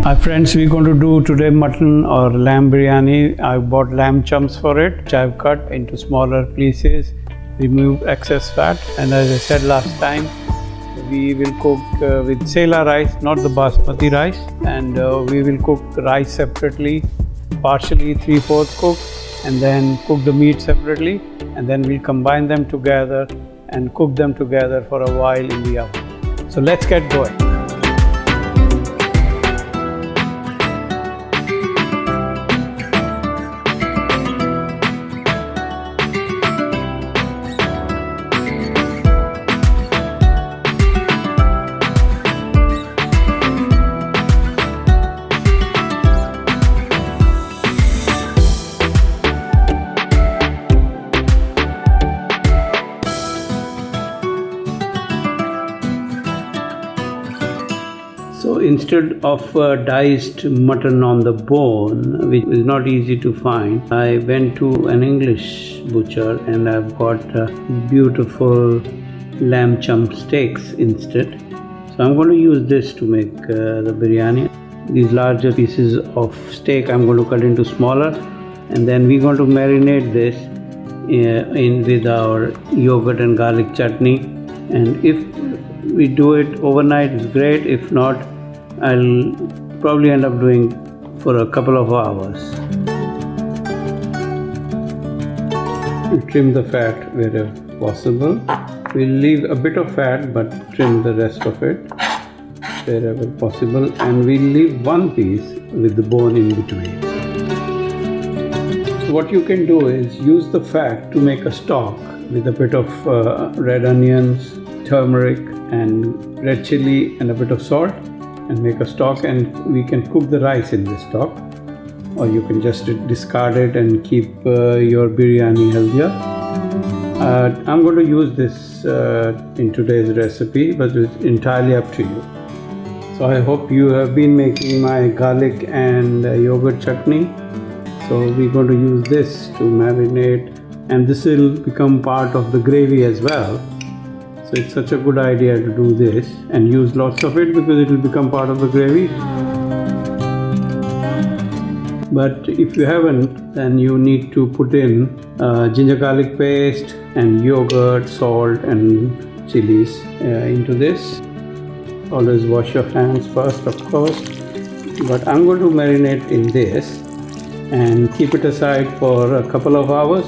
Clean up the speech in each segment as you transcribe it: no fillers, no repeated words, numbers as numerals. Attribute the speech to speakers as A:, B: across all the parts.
A: Hi friends, we're going to do today mutton or lamb biryani. I bought lamb chumps for it, which I've cut into smaller pieces, remove excess fat, and as I said last time, we will cook with Sella rice, not the basmati rice, and we will cook rice separately, partially 3/4 cooked, and then cook the meat separately, and then we'll combine them together and cook them together for a while in the oven. So let's get going. So instead of diced mutton on the bone, which is not easy to find, I went to an English butcher and I've got beautiful lamb chump steaks instead. So I'm going to use this to make the biryani. These larger pieces of steak I'm going to cut into smaller, and then we're going to marinate this in with our yogurt and garlic chutney. And if we do it overnight, it's great. If not, I'll probably end up doing for a couple of hours. We'll trim the fat wherever possible. We'll leave a bit of fat but trim the rest of it wherever possible, and we'll leave one piece with the bone in between. So what you can do is use the fat to make a stock with a bit of red onions, turmeric and red chilli and a bit of salt, and make a stock, and we can cook the rice in this stock, or you can just discard it and keep your biryani healthier. I'm going to use this in today's recipe, but it's entirely up to you. So I hope you have been making my garlic and yogurt chutney. So we're going to use this to marinate, and this will become part of the gravy as well. So it's such a good idea to do this and use lots of it because it will become part of the gravy. But if you haven't, then you need to put in ginger garlic paste and yogurt, salt and chillies into this. Always wash your hands first, of course. But I'm going to marinate in this and keep it aside for a couple of hours.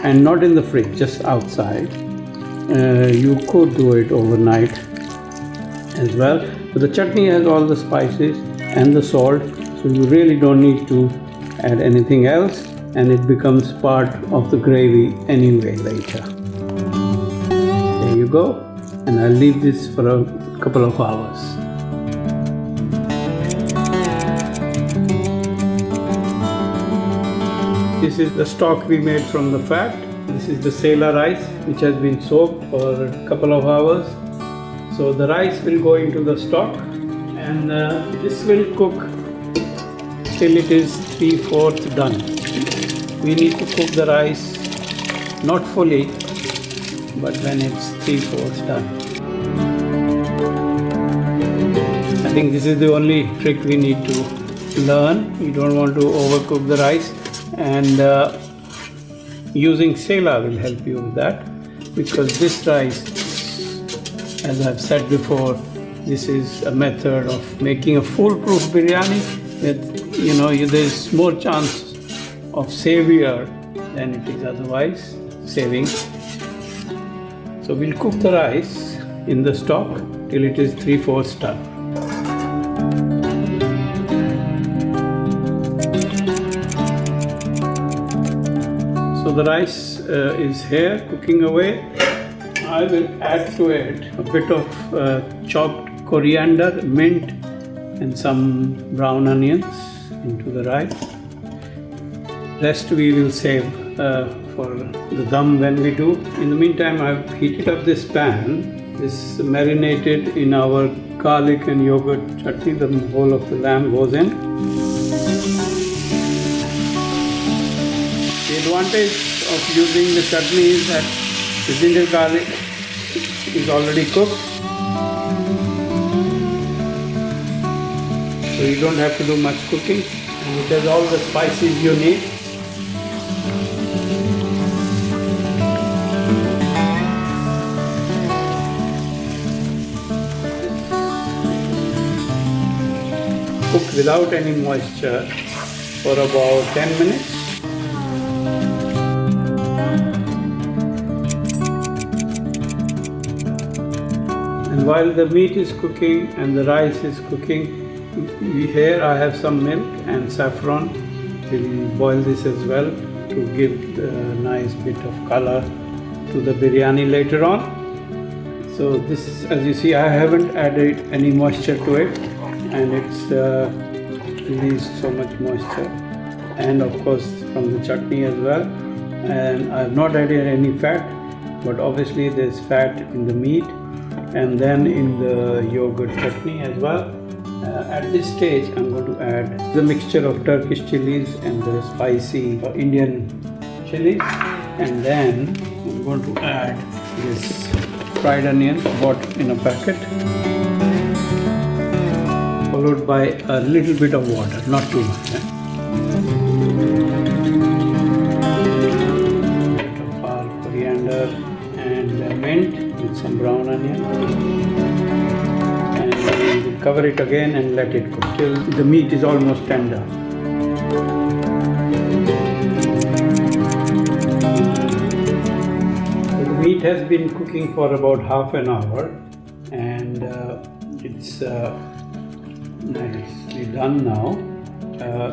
A: And not in the fridge, just outside. You could do it overnight as well, but the chutney has all the spices and the salt, so you really don't need to add anything else, and it becomes part of the gravy anyway later. There you go, and I'll leave this for a couple of hours. This is the stock we made from the fat. This is the Sella rice, which has been soaked for a couple of hours. So the rice will go into the stock, and this will cook till it is 3/4 done. We need to cook the rice not fully, but when it's 3/4 done. I think this is the only trick we need to learn. We don't want to overcook the rice, and using Sella will help you with that, because this rice, as I've said before, this is a method of making a foolproof biryani with, there's more chance of savior than it is otherwise saving. So we'll cook the rice in the stock till it is 3/4 done. So the rice is here cooking away. I will add to it a bit of chopped coriander, mint and some brown onions into the rice. Rest we will save for the dum when we do. In the meantime, I've heated up this pan. This marinated in our garlic and yogurt chutney. The whole of the lamb goes in. The advantage of using the chutney is that the ginger garlic is already cooked. So you don't have to do much cooking, and it has all the spices you need. Cook without any moisture for about 10 minutes. And while the meat is cooking and the rice is cooking, here I have some milk and saffron. We'll boil this as well to give a nice bit of color to the biryani later on. So this, as you see, I haven't added any moisture to it, and it's released so much moisture, and of course from the chutney as well. And I have not added any fat, but obviously there's fat in the meat and then in the yogurt chutney as well. At this stage I'm going to add the mixture of Turkish chillies and the spicy Indian chillies, and then I'm going to add this fried onion bought in a packet, followed by a little bit of water, not too much. A bit of our coriander and mint with some brown onion, and we will cover it again and let it cook till the meat is almost tender. So the meat has been cooking for about half an hour, and it's nicely done now.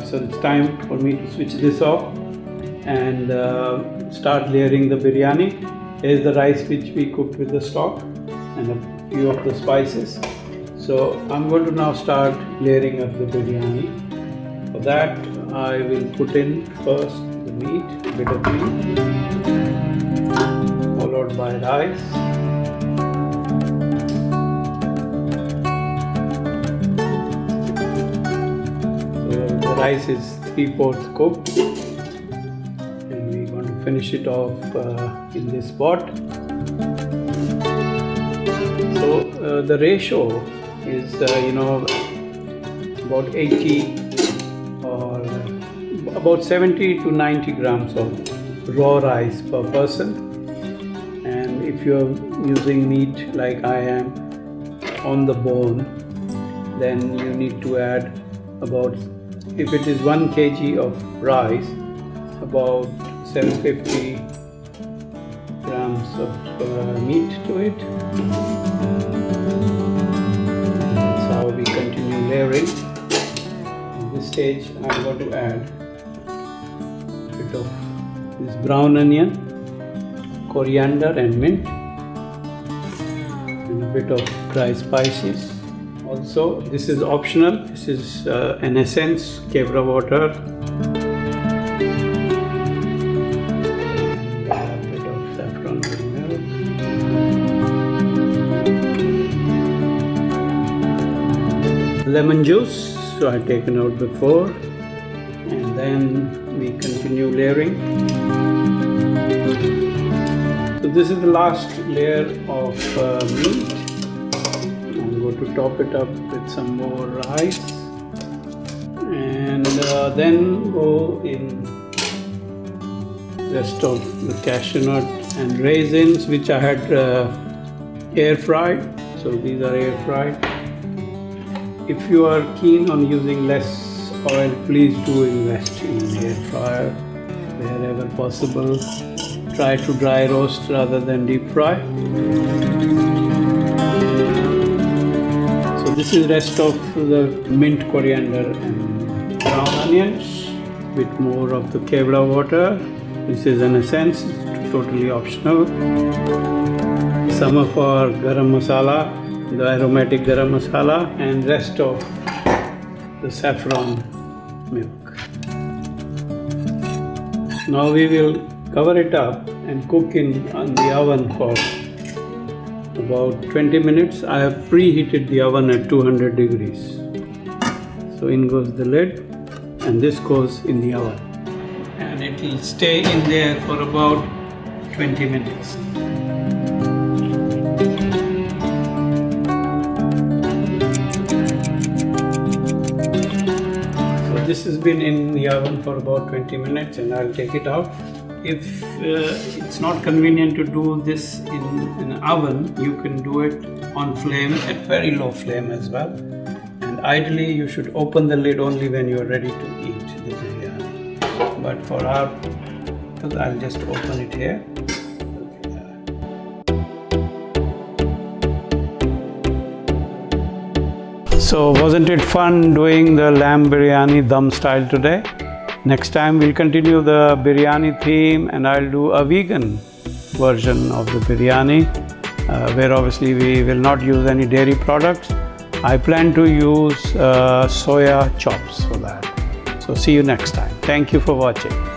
A: So it's time for me to switch this off and start layering the biryani. Here's the rice which we cooked with the stock and a few of the spices. So I'm going to now start layering up the biryani. For that I will put in first the meat, a bit of meat, followed by rice. Rice is 3/4 cooked, and we're going to finish it off in this pot. So the ratio is about 80 or about 70 to 90 grams of raw rice per person, and if you're using meat like I am on the bone, then you need to add about, if it is 1 kg of rice, about 750 grams of meat to it. That's how we continue layering. At this stage I'm going to add a bit of this brown onion, coriander and mint, and a bit of dry spices. Also, this is optional. This is an essence, kebra water, and a bit of saffron and milk. Lemon juice, so I've taken out before, and then we continue layering. So this is the last layer of meat. To top it up with some more rice, and then go in rest of the cashew nut and raisins, which I had air fried. So these are air fried. If you are keen on using less oil, please do invest in an air fryer wherever possible. Try to dry roast rather than deep fry. This is rest of the mint, coriander and brown onions with more of the kebra water. This is an essence, totally optional. Some of our garam masala, the aromatic garam masala, and rest of the saffron milk. Now we will cover it up and cook in the oven for about 20 minutes. I have preheated the oven at 200 degrees. So in goes the lid, and this goes in the oven, and it will stay in there for about 20 minutes. this has been in the oven for about 20 minutes and I'll take it out. If it's not convenient to do this in an oven, you can do it on flame at very low flame as well. And ideally you should open the lid only when you're ready to eat the biryani. But for our purpose, I'll just open it here. So wasn't it fun doing the lamb biryani dum style today? Next time we'll continue the biryani theme and I'll do a vegan version of the biryani where obviously we will not use any dairy products. I plan to use soya chops for that. So see you next time. Thank you for watching.